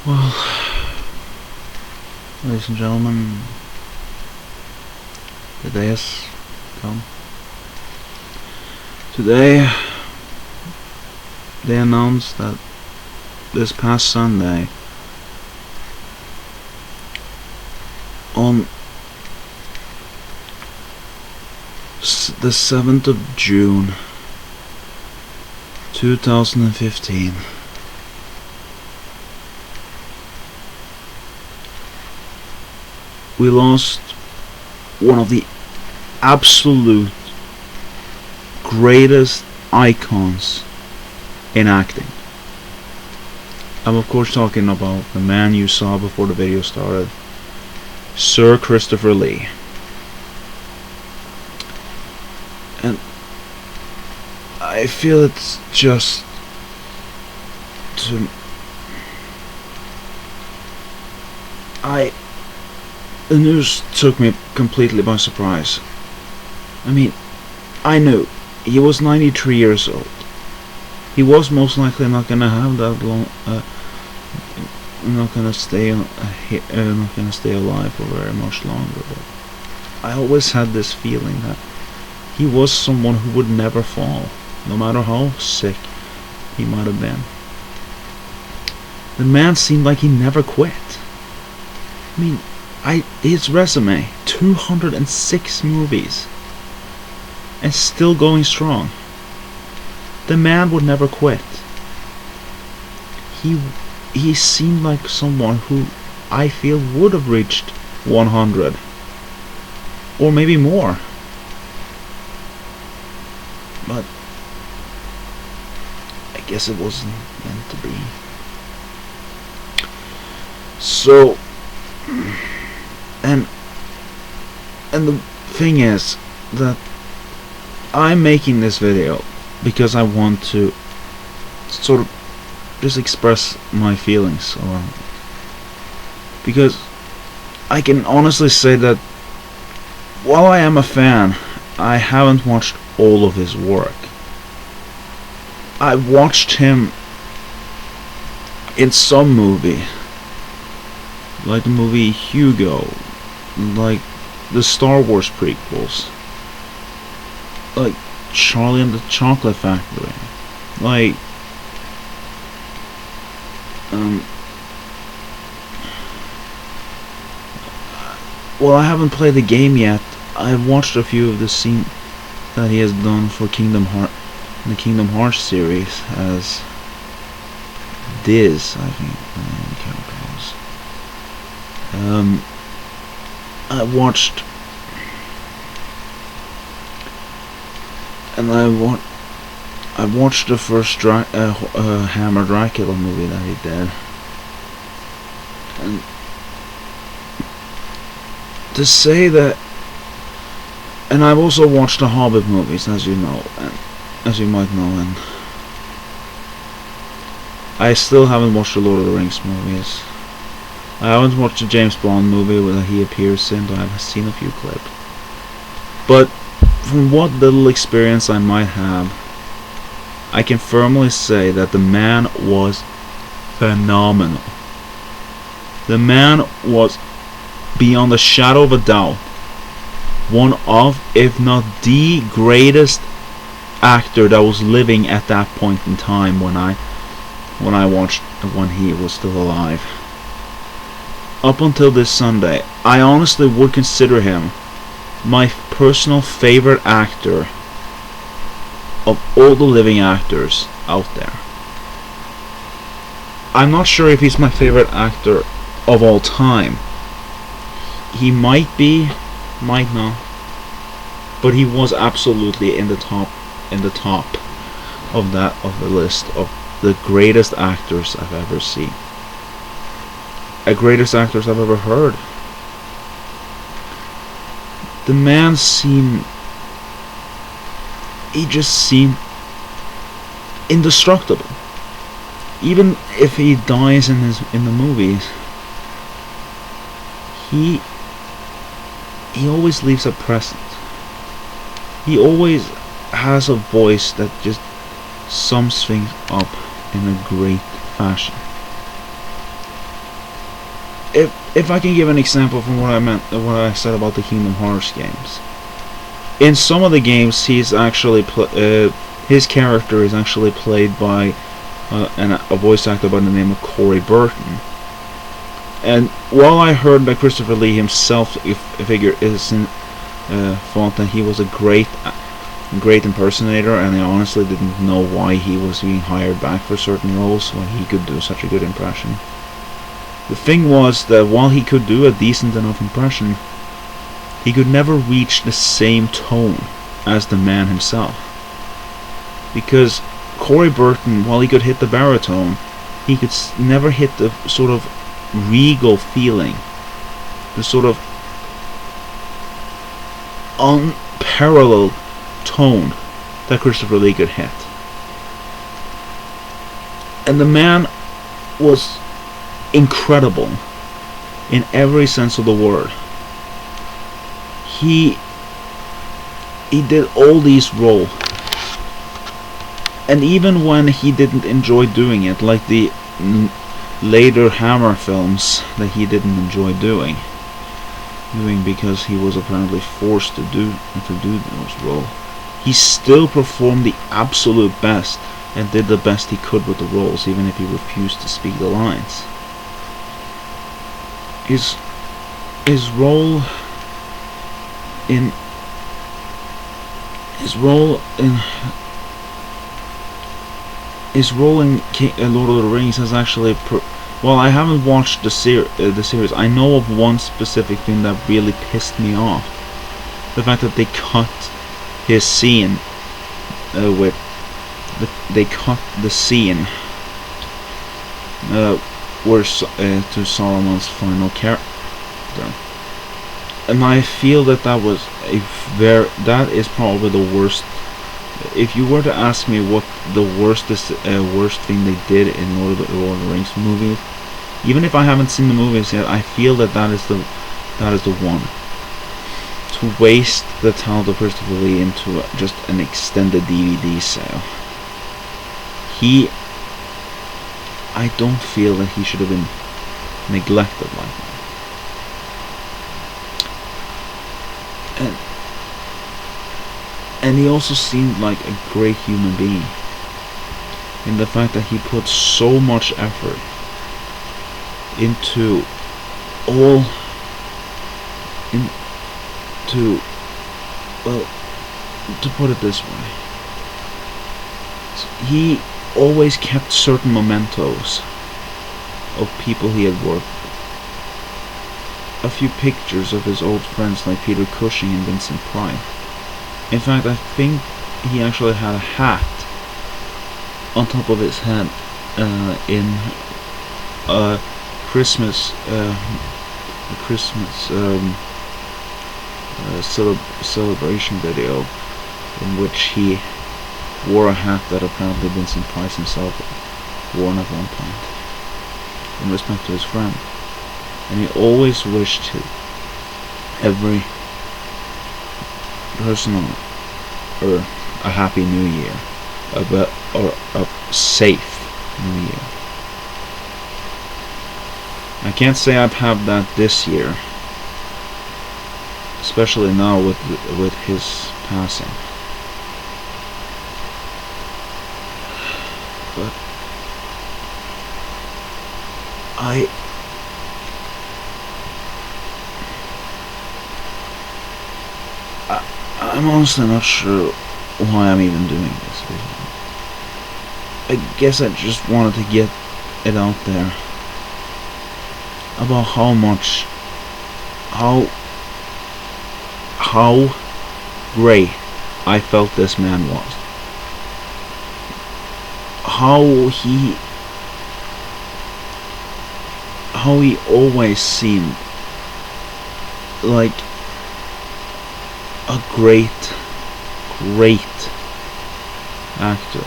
Well, ladies and gentlemen, the day has come. Today, they announced that this past Sunday, on the 7th of June 2015, we lost one of the absolute greatest icons in acting. I'm of course talking about the man you saw before the video started, Sir Christopher Lee. And I feel it's just to the news took me completely by surprise. I mean, I knew he was 93 years old. He was most likely not gonna have that long. Not gonna stay alive for very much longer. But I always had this feeling that he was someone who would never fall, no matter how sick he might have been. The man seemed like he never quit. I mean, his resume, 206 movies, and still going strong. The man would never quit. He seemed like someone who I feel would have reached 100, or maybe more. But I guess it wasn't meant to be. So, and the thing is that I'm making this video because I want to sort of just express my feelings around it. Because I can honestly say that while I am a fan, I haven't watched all of his work. I watched him in some movie, like the movie Hugo, like the Star Wars prequels, like Charlie and the Chocolate Factory, like well, I haven't played the game yet. I've watched a few of the scenes that he has done for the Kingdom Hearts series as Diz, I think the character was. I've watched the first Hammer Dracula movie that he did, and to say that, and I've also watched the Hobbit movies, as you know, and as you might know, and I still haven't watched the Lord of the Rings movies. I haven't watched the James Bond movie that he appears in, but I've seen a few clips. But from what little experience I might have, I can firmly say that the man was phenomenal. The man was, beyond a shadow of a doubt, one of, if not the greatest actor that was living at that point in time when he was still alive. Up until this Sunday, I honestly would consider him my personal favorite actor of all the living actors out there. I'm not sure if he's my favorite actor of all time. He might be, might not, but he was absolutely in the top of the list of the greatest actors I've ever seen. Greatest actors I've ever heard. The man just seemed indestructible. Even if he dies in the movies, he always leaves a present. He always has a voice that just sums things up in a great fashion. if I can give an example from what I said about the Kingdom Hearts games. In some of the games, he's actually his character is actually played by a voice actor by the name of Corey Burton. And while I heard that Christopher Lee himself thought that he was a great impersonator, and I honestly didn't know why he was being hired back for certain roles when he could do such a good impression. The thing was that while he could do a decent enough impression, he could never reach the same tone as the man himself. Because Corey Burton, while he could hit the baritone, he could never hit the sort of regal feeling, the sort of unparalleled tone that Christopher Lee could hit. And the man was incredible in every sense of the word. He did all these roles, and even when he didn't enjoy doing it, like the later Hammer films that he didn't enjoy doing because he was apparently forced to do those roles, he still performed the absolute best and did the best he could with the roles, even if he refused to speak the lines. His role in Lord of the Rings has actually well, I haven't watched the series. I know of one specific thing that really pissed me off. The fact that they cut his scene they cut the scene where to Saruman's final character, and I feel that was that is probably the worst. If you were to ask me what the worst thing they did in Lord of the Rings movies, even if I haven't seen the movies yet, I feel that is the one. To waste the talent of Christopher Lee into just an extended DVD sale. I don't feel that he should have been neglected like that. And he also seemed like a great human being, in the fact that he put so much effort into to put it this way, he always kept certain mementos of people he had worked with. A few pictures of his old friends like Peter Cushing and Vincent Price. In fact, I think he actually had a hat on top of his head in a Christmas celebration video, in which he wore a hat that apparently Vincent Price himself wore at one point in respect to his friend. And he always wished every person or a happy new year, or a safe new year. I can't say I've had that this year, especially now with his passing. But I'm honestly not sure why I'm even doing this video. I guess I just wanted to get it out there about how great I felt this man was. How he always seemed like a great actor.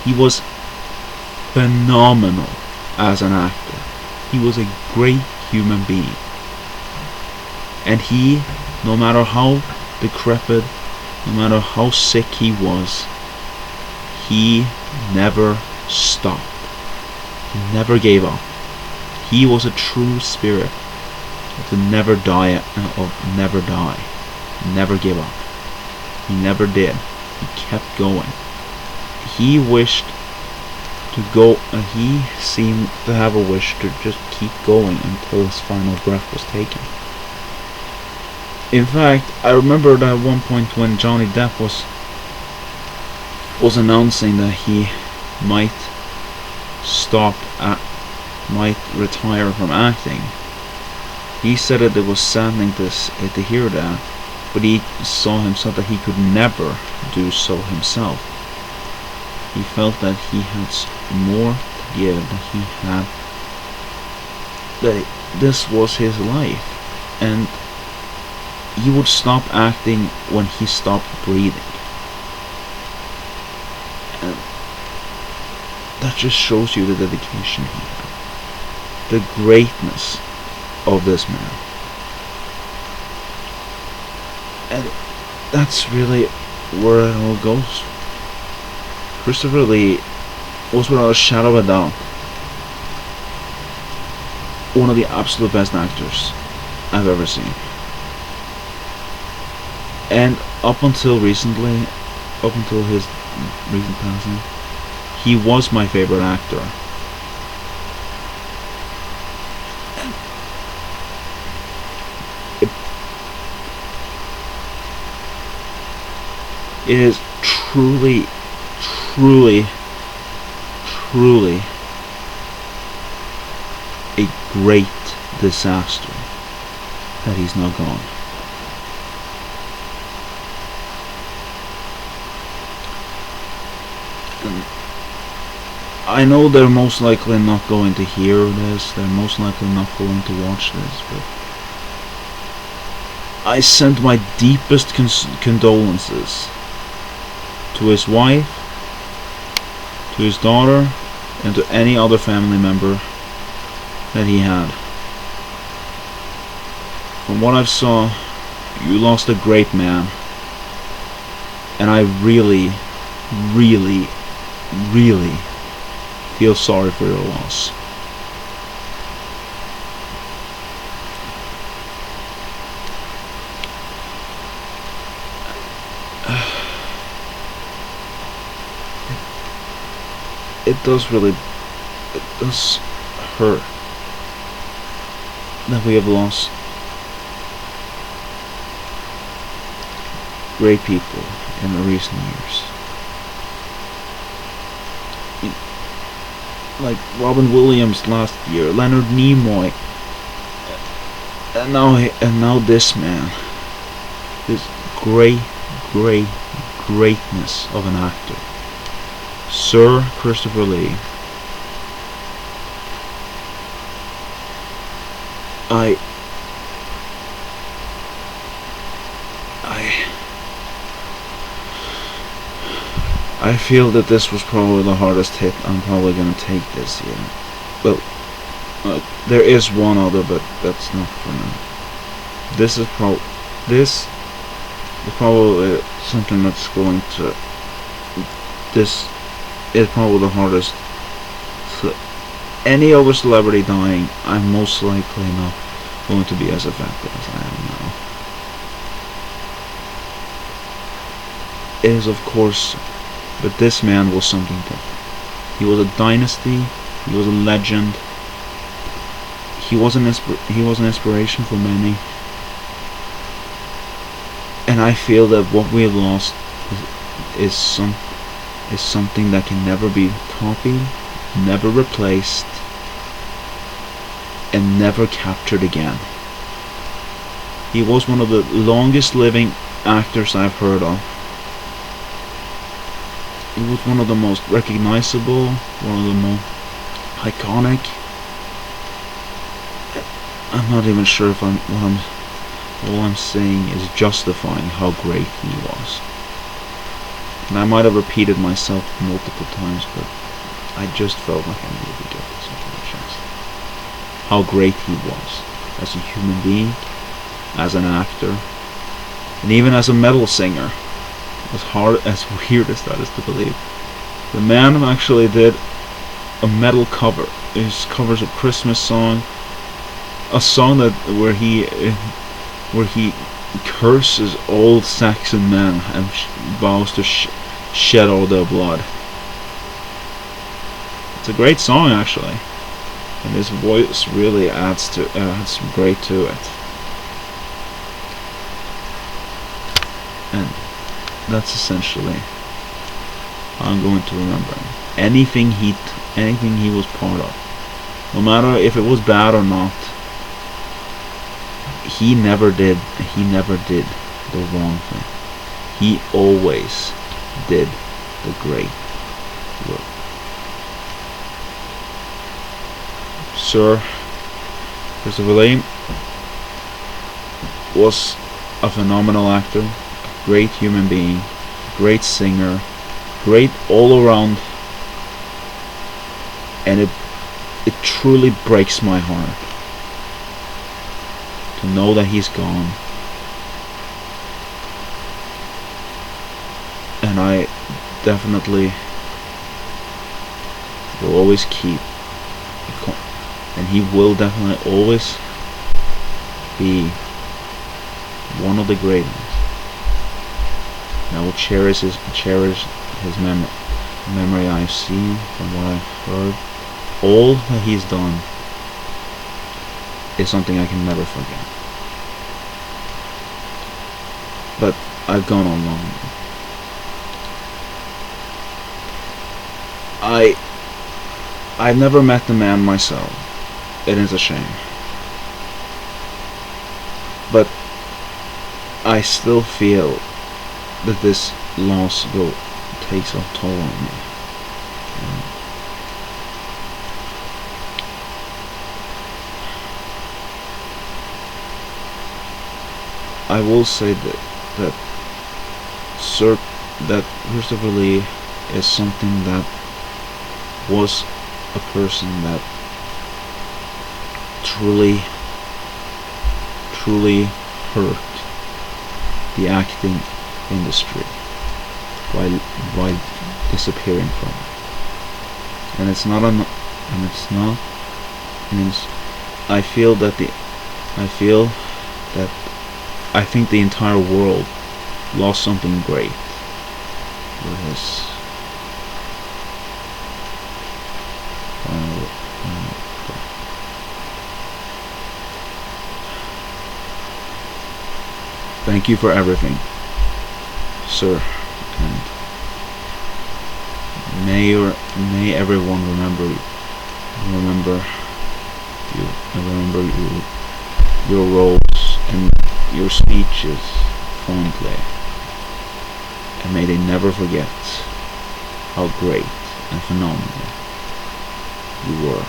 He was phenomenal as an actor. He was a great human being. And he, no matter how decrepit, no matter how sick he was, he never stopped. He never gave up. He was a true spirit to never die, never give up. He never did. He kept going. He wished to go, and he seemed to have a wish to just keep going until his final breath was taken. In fact, I remember at one point when Johnny Depp was announcing that he might retire from acting. He said that it was saddening to hear that, but he saw himself that he could never do so himself. He felt that he had more to give, that this was his life, and he would stop acting when he stopped breathing. And that just shows you the dedication he had, the greatness of this man. And that's really where it all goes. Christopher Lee was, without a shadow of a doubt, one of the absolute best actors I've ever seen. And up until his recent passing, he was my favorite actor. It is truly a great disaster that he's now gone. And I know they're most likely not going to hear this, they're most likely not going to watch this, but I send my deepest condolences to his wife, to his daughter, and to any other family member that he had. From what I've saw, you lost a great man, and I really feel sorry for your loss. It does hurt that we have lost great people in the recent years. Like Robin Williams last year, Leonard Nimoy, and now this man, this greatness of an actor, Sir Christopher Lee. I feel that this was probably the hardest hit I'm probably going to take this year. Well, there is one other, but that's not for now. This is probably something that's going to. This is probably the hardest. So any other celebrity dying, I'm most likely not going to be as affected as I am now. It is, of course. But this man was something different. He was a dynasty. He was a legend. He was an inspiration for many. And I feel that what we have lost is something that can never be copied, never replaced, and never captured again. He was one of the longest living actors I've heard of. He was one of the most recognizable, one of the most iconic. I'm not even sure if all I'm saying is justifying how great he was. And I might have repeated myself multiple times, but I just felt like I needed to get this off my chest. How great he was as a human being, as an actor, and even as a metal singer. As weird as that is to believe, the man actually did a metal cover his covers of Christmas song, a song that where he curses all Saxon men and vows to shed all their blood. It's a great song, actually, and his voice really adds great to it. And that's essentially how I'm going to remember him. Anything he was part of, no matter if it was bad or not, he never did the wrong thing. He always did the great work. Sir Christopher Lee was a phenomenal actor, a great human being, a great singer, great all around, and it truly breaks my heart to know that he's gone. And I definitely will always keep, and he will definitely always be one of the great ones. And I will cherish his memory. I've seen, from what I've heard, all that he's done is something I can never forget. But I've gone on long. I've never met the man myself. It is a shame. But I still feel that this loss takes a toll on me. I will say that Christopher Lee is something that was a person that truly hurt the acting industry by disappearing from it. And it's not I think the entire world lost something great with his Thank you for everything, sir, and may everyone remember you, your roles and your speeches fondly, and may they never forget how great and phenomenal you were.